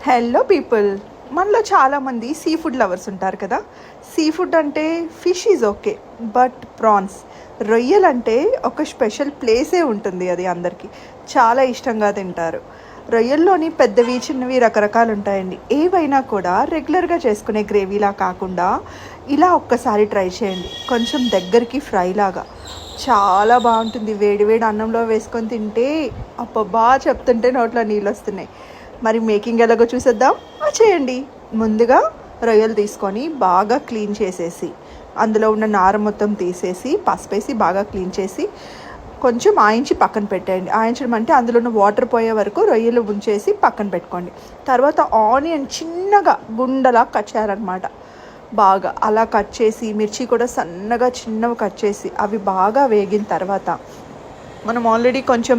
Hello people, మనలో చాలామంది sea food lovers ఉంటారు కదా. సీ ఫుడ్ అంటే fish is okay, but prawns, రొయ్యలు అంటే ఒక స్పెషల్ ప్లేసే ఉంటుంది. అది అందరికీ చాలా ఇష్టంగా తింటారు. రొయ్యల్లోని పెద్దవి చిన్నవి రకరకాలు ఉంటాయండి. ఏవైనా కూడా రెగ్యులర్గా చేసుకునే గ్రేవీలా కాకుండా ఇలా ఒక్కసారి ట్రై చేయండి. కొంచెం దగ్గరికి ఫ్రై లాగా చాలా బాగుంటుంది. వేడి వేడి అన్నంలో వేసుకొని తింటే అబ్బబ్బా, చెప్తుంటే నోట్లో నీళ్ళు వస్తున్నాయి. మరి మేకింగ్ ఎలాగో చూసేద్దాం, చేయండి. ముందుగా రొయ్యలు తీసుకొని బాగా క్లీన్ చేసేసి అందులో ఉన్న నార మొత్తం తీసేసి పసుపేసి బాగా క్లీన్ చేసి కొంచెం ఆయించి పక్కన పెట్టేయండి. ఆయించడం అంటే అందులో ఉన్న వాటర్ పోయే వరకు రొయ్యలు ఉంచేసి పక్కన పెట్టుకోండి. తర్వాత ఆనియన్ చిన్నగా గుండలా కట్ చేయాలన్నమాట. బాగా అలా కట్ చేసి మిర్చి కూడా సన్నగా చిన్నగా కట్ చేసి అవి బాగా వేగిన తర్వాత మనం ఆల్రెడీ కొంచెం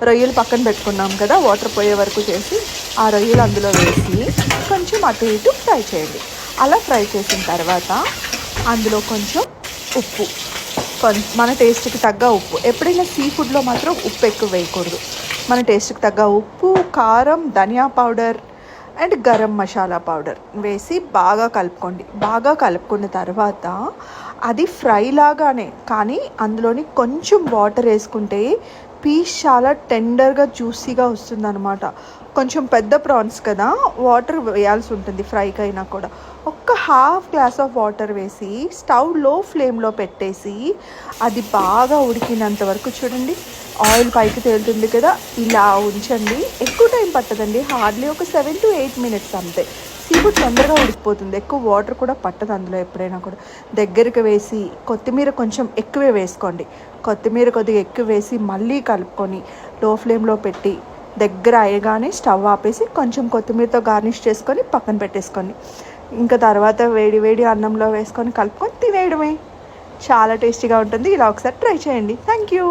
రొయ్యలు పక్కన పెట్టుకున్నాం కదా, వాటర్ పోయే వరకు చేసి ఆ రొయ్యలు అందులో వేసి కొంచెం అటు ఇటు ఫ్రై చేయండి. అలా ఫ్రై చేసిన తర్వాత అందులో కొంచెం ఉప్పు, మన టేస్ట్కి తగ్గ ఉప్పు. ఎప్పుడైనా సీ ఫుడ్లో మాత్రం ఉప్పు ఎక్కువ వేయకూడదు. మన టేస్ట్కి తగ్గ ఉప్పు, కారం, dhaniya powder and garam masala powder వేసి బాగా కలుపుకోండి. బాగా కలుపుకున్న తర్వాత అది ఫ్రై లాగానే, కానీ అందులోని కొంచెం వాటర్ వేసుకుంటే పీస్ చాలా టెండర్గా జ్యూసీగా వస్తుంది అనమాట. కొంచెం పెద్ద ప్రాన్స్ కదా, వాటర్ వేయాల్సి ఉంటుంది ఫ్రైకి అయినా కూడా. ఒక్క హాఫ్ గ్లాస్ ఆఫ్ వాటర్ వేసి స్టవ్ లో ఫ్లేమ్లో పెట్టేసి అది బాగా ఉడికినంత వరకు చూడండి, ఆయిల్ పైకి తేలుతుంది కదా, ఇలా ఉంచండి. ఎక్కువ టైం పట్టదండి, హార్డ్లీ ఒక 7 to 8 minutes అంతే. సీ ఫుడ్ తొందరగా ఉడికిపోతుంది, ఎక్కువ వాటర్ కూడా పట్టదు అందులో. ఎప్పుడైనా కూడా దగ్గరికి వేసి కొత్తిమీర కొంచెం ఎక్కువే వేసుకోండి. కొత్తిమీర కొద్దిగా ఎక్కువ వేసి మళ్ళీ కలుపుకొని లో ఫ్లేమ్లో పెట్టి దగ్గర అయ్యగానే స్టవ్ ఆపేసి కొంచెం కొత్తిమీరతో గార్నిష్ చేసుకొని పక్కన పెట్టేసుకోండి. ఇంకా తర్వాత వేడి వేడి అన్నంలో వేసుకొని కలుపుకొని తినేయడమే. చాలా టేస్టీగా ఉంటుంది. ఇలా ఒకసారి ట్రై చేయండి. Thank you.